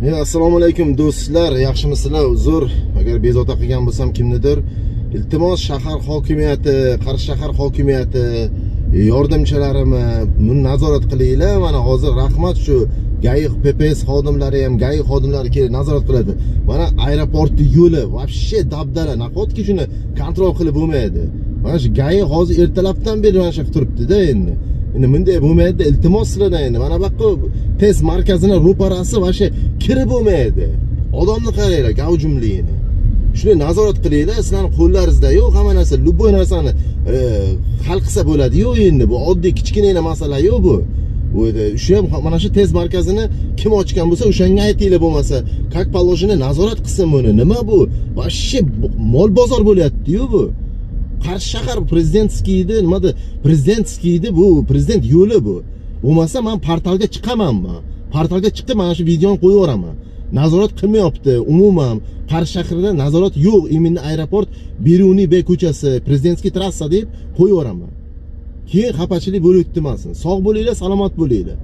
Assalomu alaykum do'stlar, yaxshimisizlar? Uzr, agar bezovta qilgan bo'lsam kimnidir, iltimos shahar hokimiyati, Qarshi shahar hokimiyati yordamchilarimi buni nazorat qilinglar. Mana hozir rahmat shu GAI PPS xodimlari ham, GAI xodimlari kelib nazorat qiladi. Mana aeroportni yo'li вообще dabdala, nahotki shuni kontrol qilib bo'lmaydi. Mana shu GAI hozir ertalabdan beri mana shu turibdi-da endi. Endi bunday bo'lmaydi, iltimos sizlardan endi. Mana bu test markazini ro'parasi va shu kirib bo'lmaydi. Odamni qaranglar, gavjumligini. Shuni nazorat qilinglar, sizlarning qo'llaringizda yo'q, hamma narsa, любой narsani hal qilsa bo'ladi-yu endi. Bu oddiy kichkina masala yo'q bu. Shu ham mana shu test markazini kim ochgan bo'lsa, o'shanga aytinglar bo'lmasa, как положено nazorat qilsin buni. Nima bu? Вообще mol bozor bo'lyapti-yu bu. Qarshi shahar prezidentskiydi, nimada prezidentskiydi bu, prezident yo'li bu. Bo'lmasa men portalga chiqamanman. Portalga chiqib mana shu videoni qo'yib yuboraman. Nazorat qilmayapti, umuman Qarshi shahrida nazorat yo'q. Imini aeroport, Beruniy Bey ko'chasi, prezidentskiy trassa deb qo'yib yuboraman. Keyin xafachilik bo'lib o'tmasin. Sog' bo'linglar, salomat bo'linglar.